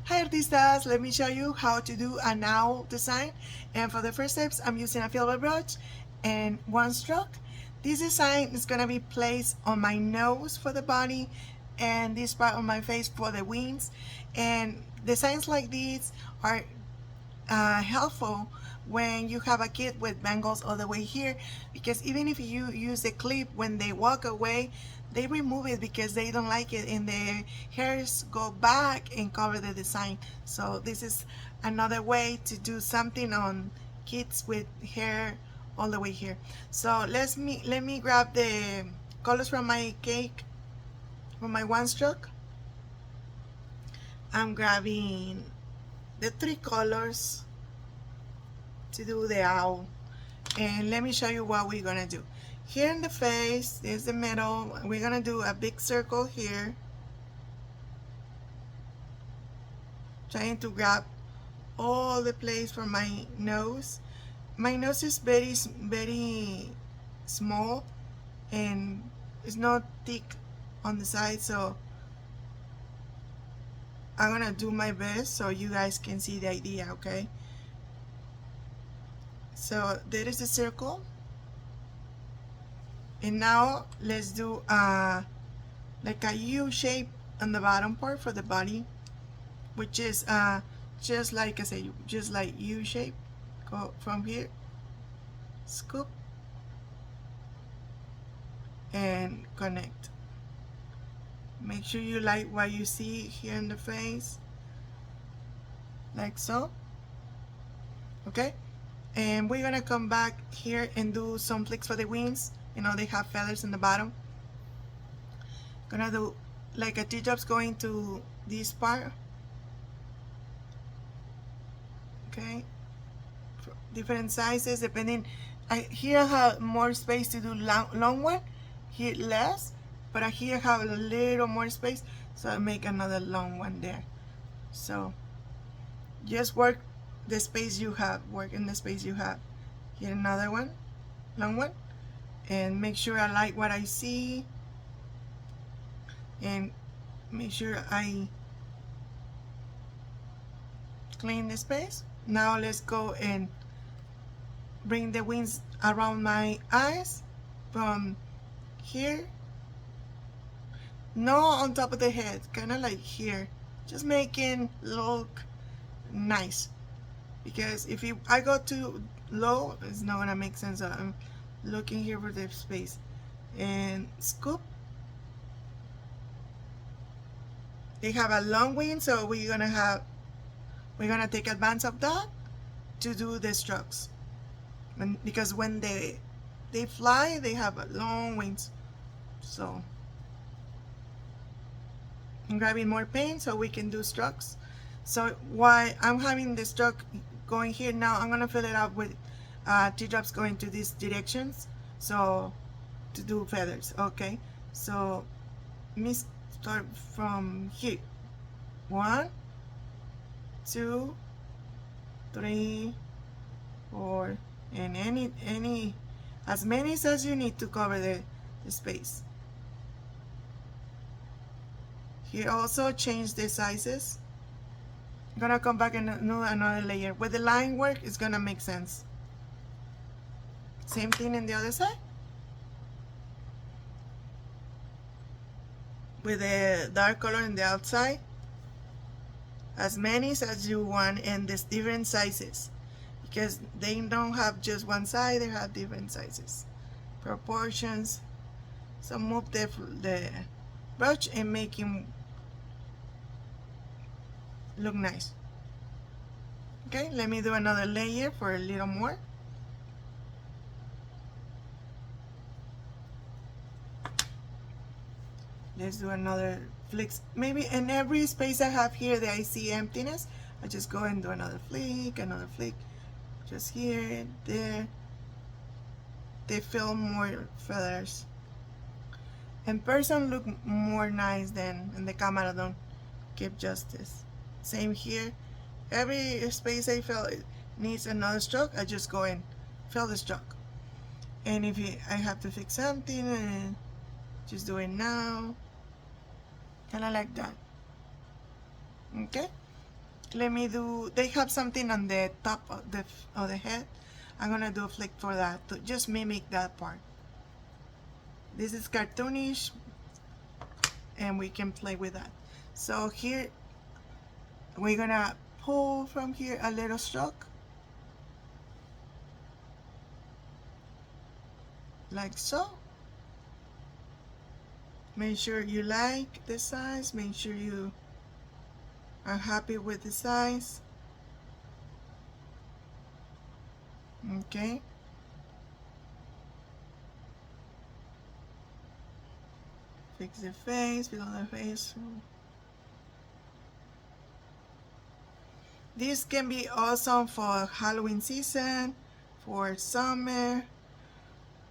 Hi artistas, let me show you how to do an owl design. And for the first steps, I'm using a filbert brush and one stroke. This design is going to be placed on my nose for the body and this part on my face for the wings. And designs like these are helpful when you have a kid with bangles all the way here, because even if you use the clip, when they walk away they remove it because they don't like it and their hairs go back and cover the design. So this is another way to do something on kids with hair all the way here. So let me grab the colors from my cake, from my one stroke. I'm grabbing the three colors to do the owl. And let me show you what we're gonna do. Here in the face, there's the middle. We're gonna do a big circle here, trying to grab all the place for my nose. My nose is very small and it's not thick on the side, so I'm gonna do my best so you guys can see the idea, okay? So there is the circle, and now let's do like a U shape on the bottom part for the body, which is just like I say, just like U shape. Go from here, scoop and connect. Make sure you like what you see here in the face, like so. Okay, and we're gonna come back here and do some flicks for the wings. You know, they have feathers in the bottom. Gonna do like a teardrops going to this part. Okay, different sizes depending. Here I have more space to do long one, here less, but I here have a little more space, so I make another long one there. So just work the space you have, work in the space you have. Here another one, long one, and make sure I like what I see, and make sure I clean the space. Now let's go and bring the wings around my eyes from here, no on top of the head, kind of like here, just making look nice, because if I go too low it's not gonna make sense. So I'm looking here for the space and scoop. They have a long wing, so we're gonna take advantage of that to do the strokes, because when they fly they have long wings. So I'm grabbing more paint so we can do strokes. So while I'm having the stroke going here, now I'm gonna fill it up with teardrops going to these directions, so to do feathers. Okay, so let me start from here. 1, 2, 3, 4, and any as many as you need to cover the space. Here also change the sizes. I'm gonna come back and do another layer. With the line work, it's gonna make sense. Same thing in the other side. With the dark color in the outside. As many as you want, and there's different sizes, because they don't have just one side, they have different sizes, proportions. So move the brush and make him look nice. Okay, let me do another layer for a little more. Let's do another flicks. Maybe in every space I have here that I see emptiness, I just go and do another flick, just here, there. They feel more feathers. In person look more nice than in the camera, don't give justice. Same here. Every space I feel it needs another stroke, I just go and fill the stroke. And if I have to fix something, just do it now. Kind of like that. Okay? let me do, they have something on the top of the head. I'm gonna do a flick for that to just mimic that part. This is cartoonish and we can play with that. So here we're gonna pull from here a little stroke like so. Make sure you like the size, make sure you are happy with the size. Okay. Fix the face, fill the face. This can be awesome for Halloween season, for summer,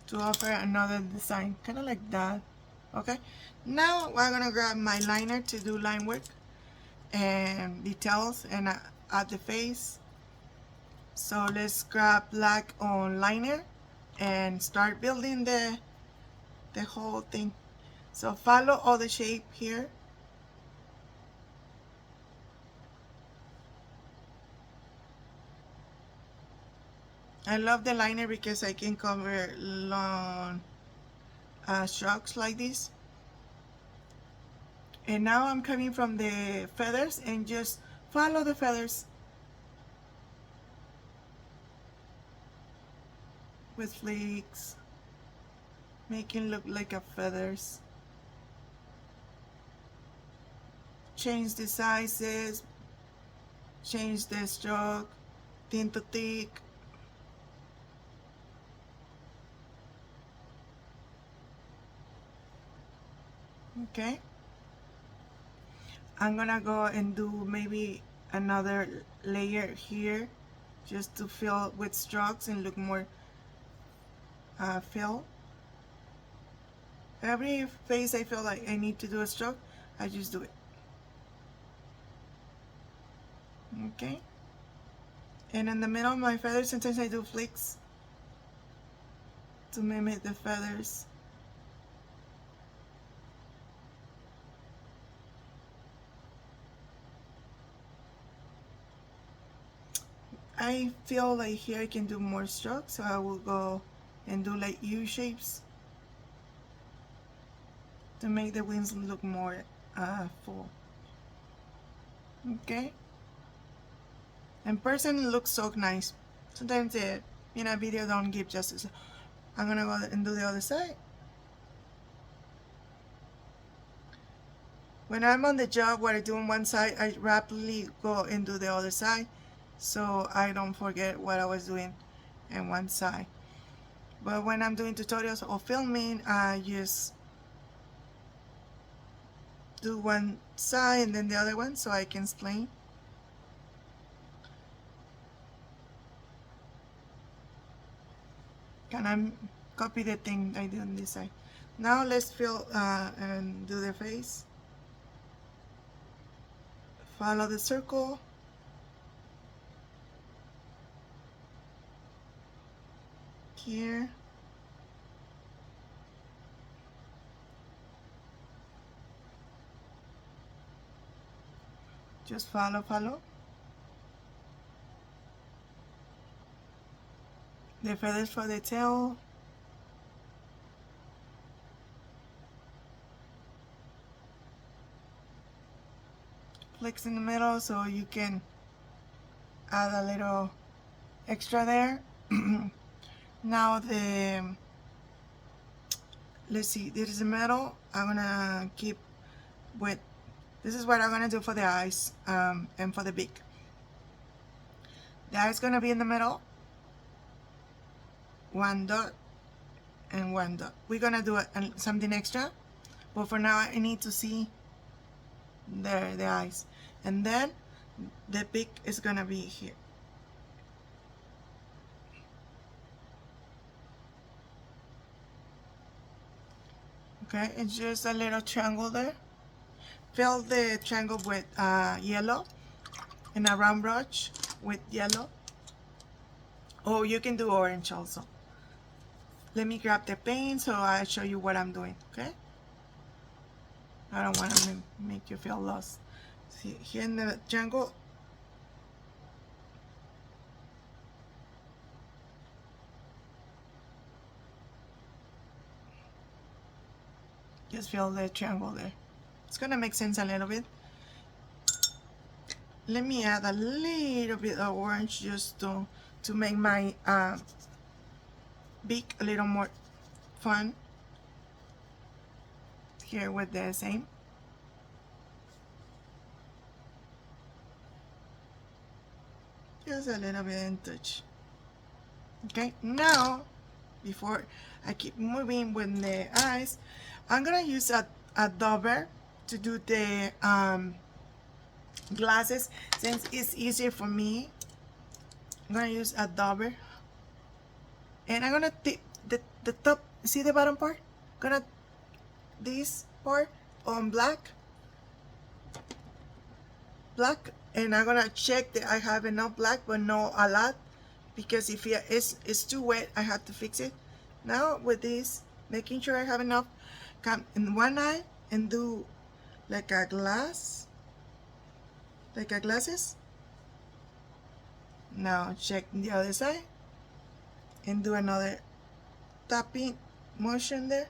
to offer another design, kind of like that. Okay, now I'm gonna grab my liner to do line work and details and add the face. So let's grab black on liner and start building the whole thing. So follow all the shape here. I love the liner because I can cover long strokes like this. And now I'm coming from the feathers and just follow the feathers with flicks, making look like a feathers. Change the sizes, change the stroke, thin to thick. Okay, I'm gonna go and do maybe another layer here just to fill with strokes and look more fill. Every face I feel like I need to do a stroke, I just do it. Okay, and in the middle of my feathers sometimes I do flicks to mimic the feathers. I feel like here I can do more strokes, so I will go and do like U shapes to make the wings look more full. Okay, in person it looks so nice. Sometimes it in a video don't give justice. I'm gonna go and do the other side. When I'm on the job, what I do on one side, I rapidly go and do the other side, so I don't forget what I was doing in one side. But when I'm doing tutorials or filming, I just do one side and then the other one so I can explain. Can I copy the thing I did on this side? Now let's fill and do the face. Follow the circle. Here. Just follow. The feathers for the tail. Flicks in the middle so you can add a little extra there. Now let's see, this is the middle. I'm gonna keep with, this is what I'm gonna do for the eyes and for the beak. The eye's gonna be in the middle. One dot and one dot. We're gonna do something extra, but for now I need to see there the eyes, and then the beak is gonna be here. Okay, it's just a little triangle there. Fill the triangle with yellow and a round brush with yellow, or you can do orange also. Let me grab the paint so I'll show you what I'm doing. Okay, I don't want to make you feel lost. See, here in the triangle just fill the triangle there. It's gonna make sense a little bit. Let me add a little bit of orange just to make my beak a little more fun here with the same. Just a little bit in touch. Okay, now before I keep moving with the eyes, I'm gonna use a dauber to do the glasses. Since it's easier for me, I'm gonna use a dauber, and I'm gonna tip the top. See the bottom part? Gonna this part on black, and I'm gonna check that I have enough black, but not a lot, because if it's too wet, I have to fix it. Now with this, making sure I have enough, come in one eye and do like a glass, like a glasses. Now check the other side and do another tapping motion there.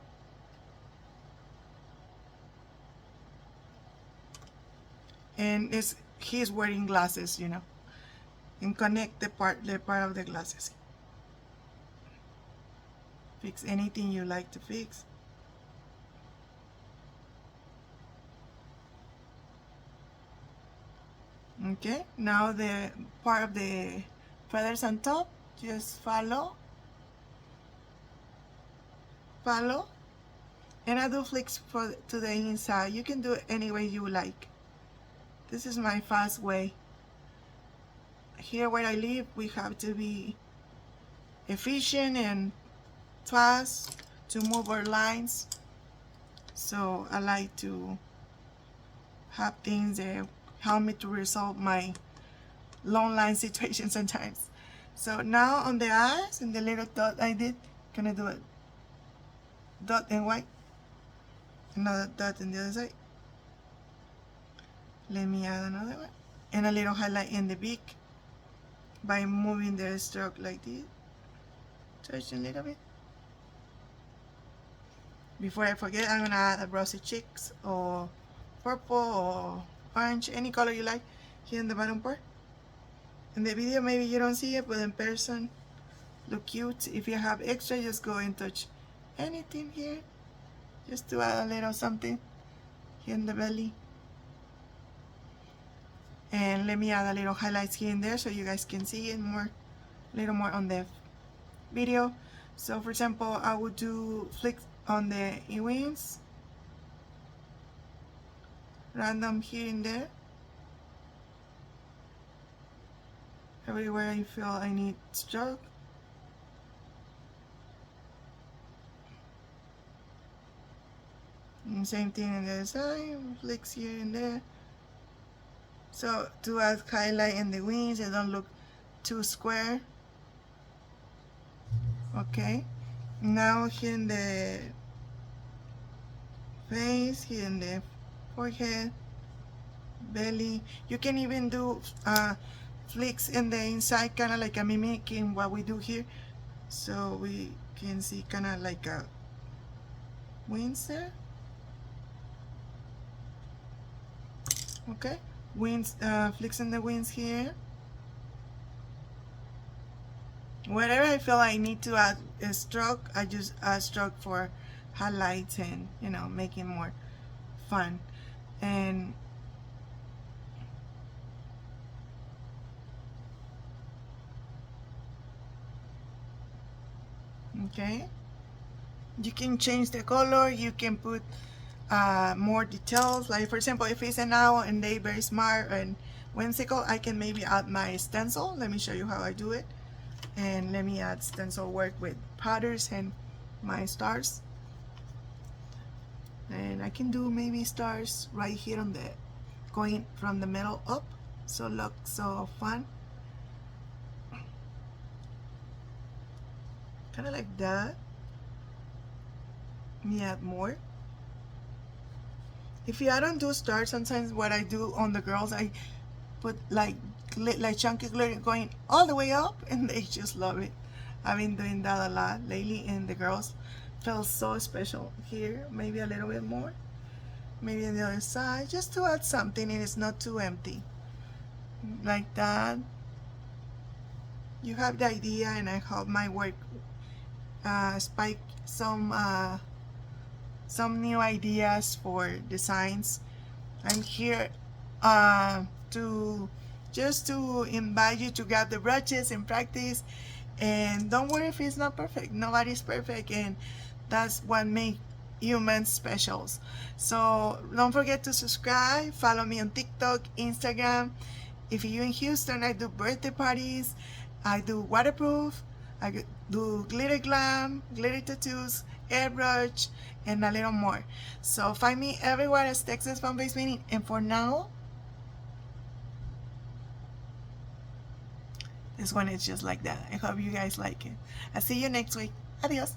And he's wearing glasses, you know, and connect the part of the glasses. Fix anything you like to fix. Okay, now the part of the feathers on top, just follow, and I do flicks to the inside. You can do it any way you like. This is my fast way. Here where I live, we have to be efficient and fast to move our lines. So I like to have things that help me to resolve my long line situation sometimes. So now on the eyes and the little dot I did, gonna do a dot in white, another dot in the other side. Let me add another one, and a little highlight in the beak by moving the stroke like this. Touch a little bit. Before I forget, I'm gonna add a rosy cheeks or purple or orange, any color you like, here in the bottom part. In the video maybe you don't see it, but in person look cute. If you have extra, just go and touch anything here, just to add a little something here in the belly. And let me add a little highlights here and there so you guys can see it more, a little more on the video. So for example, I would do flicks on the wings, random here and there, everywhere I feel I need stroke. And same thing on the other side, flicks here and there. So to add highlight in the wings, it don't look too square. Okay, now here in the face, here in the forehead, belly, you can even do flicks in the inside, kind of like a mimicking what we do here, so we can see kind of like a wings there. Okay, wings, flicks in the wings here. Wherever I feel I need to add a stroke, I just add stroke for highlights and, you know, making more fun. And okay, you can change the color, you can put more details, like for example, if it's an owl and they very smart and whimsical, I can maybe add my stencil. Let me show you how I do it. And let me add stencil work with patterns and my stars. And I can do maybe stars right here on the, going from the middle up, so look so fun. Kind of like that. Let me add more. If I don't do stars, sometimes what I do on the girls, I put like chunky glitter going all the way up, and they just love it. I've been doing that a lot lately in the girls feels so special here. Maybe a little bit more, maybe on the other side, just to add something and it's not too empty. Like that. You have the idea, and I hope my work spike some new ideas for designs. I'm here to just to invite you to grab the brushes and practice, and don't worry if it's not perfect. Nobody's perfect, and that's what makes humans special. So don't forget to subscribe, follow me on TikTok, Instagram. If you're in Houston, I do birthday parties, I do waterproof, I do glitter glam, glitter tattoos, airbrush, and a little more. So find me everywhere as Texas Fun Face Meeting. And for now, this one is just like that. I hope you guys like it. I'll see you next week. Adios.